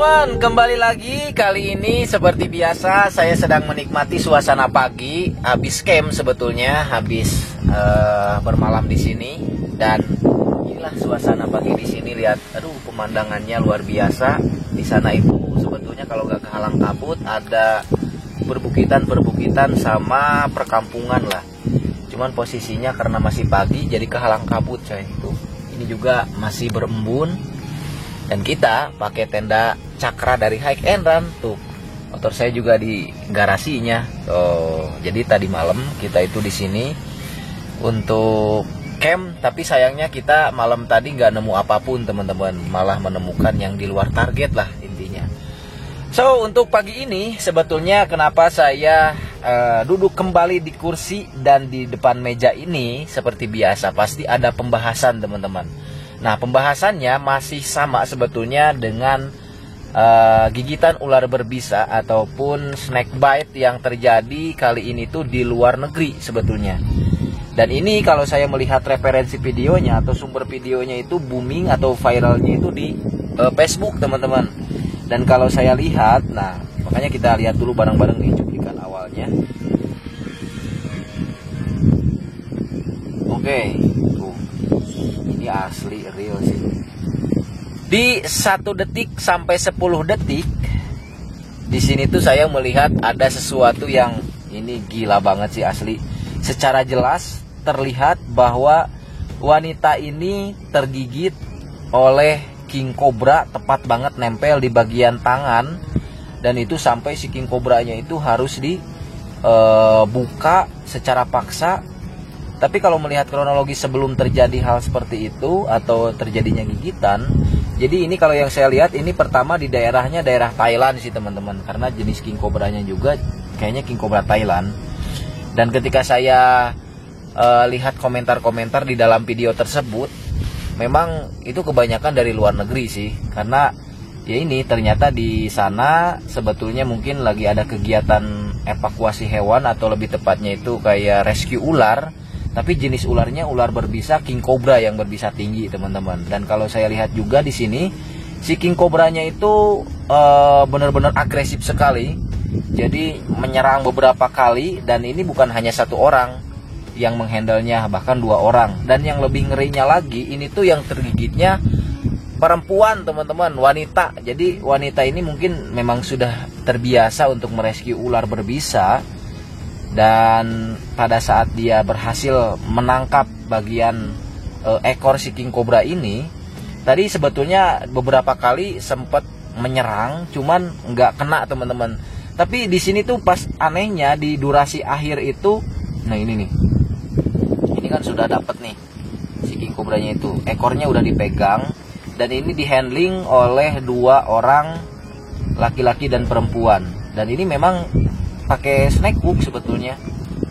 teman-teman, kembali lagi. Kali ini seperti biasa saya sedang menikmati suasana pagi. Habis camp sebetulnya, habis bermalam di sini. Dan inilah suasana pagi di sini. Lihat, aduh pemandangannya luar biasa. Di sana itu sebetulnya kalau nggak kehalang kabut ada perbukitan sama perkampungan lah. Cuman posisinya karena masih pagi jadi kehalang kabut coy. Tuh, ini juga masih berembun. Dan kita pakai tenda Cakra dari Hike and Run. Tuh, motor saya juga di garasinya. Tuh, jadi tadi malam kita itu di sini untuk camp. Tapi sayangnya kita malam tadi nggak nemu apapun teman-teman. Malah menemukan yang di luar target lah intinya. So, untuk pagi ini sebetulnya kenapa saya duduk kembali di kursi dan di depan meja ini seperti biasa. Pasti ada pembahasan teman-teman. Nah, pembahasannya masih sama sebetulnya dengan gigitan ular berbisa ataupun snake bite yang terjadi kali ini tuh di luar negeri sebetulnya. Dan ini kalau saya melihat referensi videonya atau sumber videonya itu booming atau viralnya itu di Facebook teman-teman. Dan kalau saya lihat, nah makanya kita lihat dulu bareng-bareng nih cuplikan awalnya. Oke, tuh. Ini asli real sih. Di 1 detik sampai 10 detik di sini tuh saya melihat ada sesuatu yang ini gila banget sih asli. Secara jelas terlihat bahwa wanita ini tergigit oleh king cobra, tepat banget nempel di bagian tangan. Dan itu sampai si king cobranya itu harus dibuka secara paksa. Tapi kalau melihat kronologi sebelum terjadi hal seperti itu atau terjadinya gigitan, jadi ini kalau yang saya lihat ini pertama di daerahnya daerah Thailand sih teman-teman, karena jenis king cobranya juga kayaknya king cobra Thailand. Dan ketika saya lihat komentar-komentar di dalam video tersebut, memang itu kebanyakan dari luar negeri sih, karena ya ini ternyata di sana sebetulnya mungkin lagi ada kegiatan evakuasi hewan atau lebih tepatnya itu kayak rescue ular. Tapi jenis ularnya ular berbisa king cobra yang berbisa tinggi teman-teman. Dan kalau saya lihat juga di sini si king cobranya itu benar-benar agresif sekali. Jadi menyerang beberapa kali dan ini bukan hanya satu orang yang menghandlenya, bahkan 2 orang. Dan yang lebih ngerinya lagi ini tuh yang tergigitnya perempuan teman-teman, wanita. Jadi wanita ini mungkin memang sudah terbiasa untuk merescue ular berbisa. Dan pada saat dia berhasil menangkap bagian ekor si king cobra ini, tadi sebetulnya beberapa kali sempat menyerang, cuman nggak kena teman-teman. Tapi di sini tuh pas anehnya di durasi akhir itu, nah ini nih, ini kan sudah dapat nih si king cobranya itu, ekornya udah dipegang dan ini dihandling oleh 2 orang laki-laki dan perempuan. Dan ini memang pakai snake hook sebetulnya.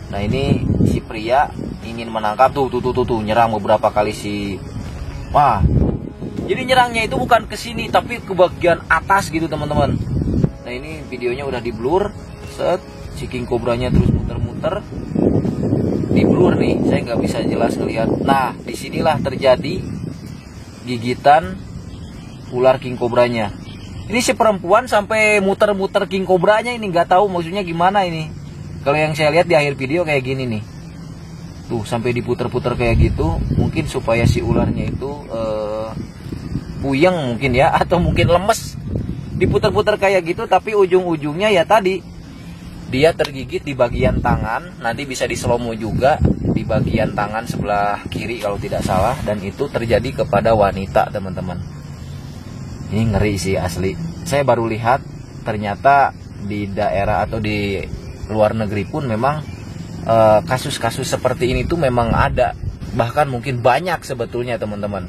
Nah ini si pria ingin menangkap tuh nyerang beberapa kali si. Wah, jadi nyerangnya itu bukan ke sini tapi ke bagian atas gitu teman-teman. Nah ini videonya udah di blur, set si king cobranya terus muter-muter, di blur nih, saya nggak bisa jelas ngelihat. Nah disinilah terjadi gigitan ular king cobranya. Ini si perempuan sampai muter-muter king cobranya ini, nggak tahu maksudnya gimana ini. Kalau yang saya lihat di akhir video kayak gini nih. Tuh sampai diputer-puter kayak gitu, mungkin supaya si ularnya itu puyeng mungkin ya, atau mungkin lemes. Diputer-puter kayak gitu tapi ujung-ujungnya ya tadi dia tergigit di bagian tangan. Nanti bisa di slow-mo juga di bagian tangan sebelah kiri kalau tidak salah, dan itu terjadi kepada wanita teman-teman. Ini ngeri sih asli. Saya baru lihat ternyata di daerah atau di luar negeri pun memang kasus-kasus seperti ini tuh memang ada. Bahkan mungkin banyak sebetulnya teman-teman.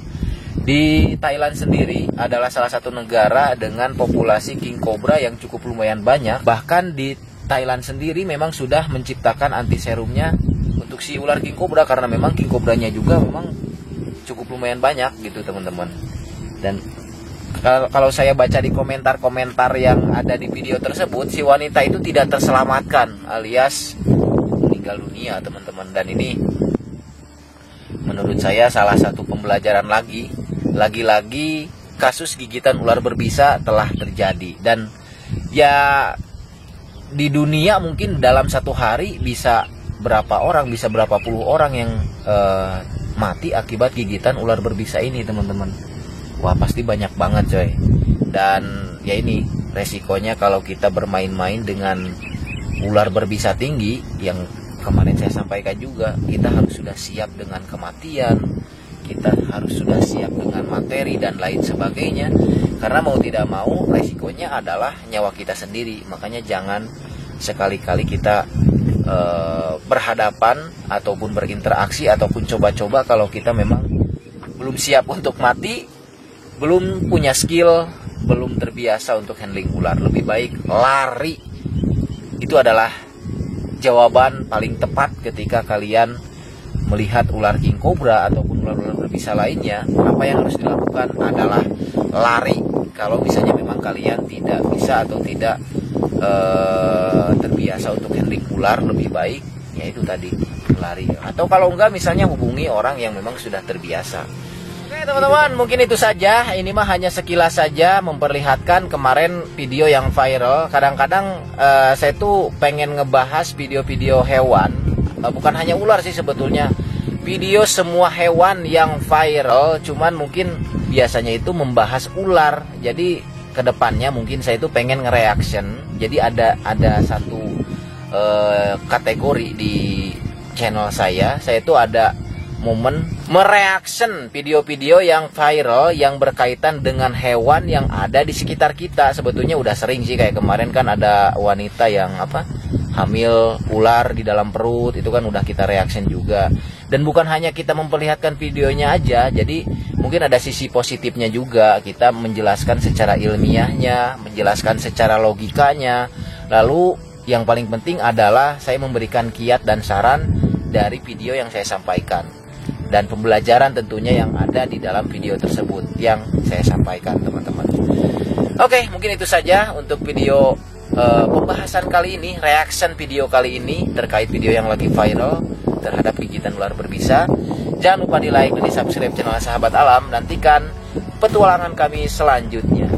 Di Thailand sendiri adalah salah satu negara dengan populasi king cobra yang cukup lumayan banyak. Bahkan di Thailand sendiri memang sudah menciptakan anti serumnya untuk si ular king cobra, karena memang king cobranya juga memang cukup lumayan banyak gitu teman-teman. Dan kalau saya baca di komentar-komentar yang ada di video tersebut, si wanita itu tidak terselamatkan alias meninggal dunia teman-teman. Dan ini menurut saya salah satu pembelajaran lagi kasus gigitan ular berbisa telah terjadi. Dan ya di dunia mungkin dalam satu hari bisa berapa orang, bisa berapa puluh orang yang mati akibat gigitan ular berbisa ini, teman-teman. Wah, pasti banyak banget coy. Dan ya ini resikonya kalau kita bermain-main dengan ular berbisa tinggi, yang kemarin saya sampaikan juga, kita harus sudah siap dengan kematian, kita harus sudah siap dengan materi dan lain sebagainya. Karena mau tidak mau resikonya adalah nyawa kita sendiri. Makanya jangan sekali-kali kita berhadapan ataupun berinteraksi ataupun coba-coba kalau kita memang belum siap untuk mati, belum punya skill, belum terbiasa untuk handling ular. Lebih baik lari. Itu adalah jawaban paling tepat ketika kalian melihat ular king cobra ataupun ular-ular berbisa lainnya. Apa yang harus dilakukan adalah lari. Kalau misalnya memang kalian tidak bisa atau tidak terbiasa untuk handling ular, lebih baik yaitu tadi lari. Atau kalau enggak, misalnya hubungi orang yang memang sudah terbiasa. Oke teman-teman, mungkin itu saja. Ini mah hanya sekilas saja memperlihatkan kemarin video yang viral. Kadang-kadang saya tuh pengen ngebahas video-video hewan, bukan hanya ular sih sebetulnya, video semua hewan yang viral. Cuman mungkin biasanya itu membahas ular. Jadi kedepannya mungkin saya itu pengen nge-reaction. Jadi ada satu kategori di channel saya itu ada momen mereaction video-video yang viral yang berkaitan dengan hewan yang ada di sekitar kita. Sebetulnya udah sering sih, kayak kemarin kan ada wanita yang hamil ular di dalam perut, itu kan udah kita reaction juga. Dan bukan hanya kita memperlihatkan videonya aja, jadi mungkin ada sisi positifnya juga. Kita menjelaskan secara ilmiahnya, menjelaskan secara logikanya. Lalu yang paling penting adalah saya memberikan kiat dan saran dari video yang saya sampaikan, dan pembelajaran tentunya yang ada di dalam video tersebut yang saya sampaikan, teman-teman. Oke, mungkin itu saja untuk video pembahasan kali ini, reaction video kali ini terkait video yang lagi viral terhadap gigitan ular berbisa. Jangan lupa di like dan di subscribe channel Sahabat Alam. Nantikan petualangan kami selanjutnya.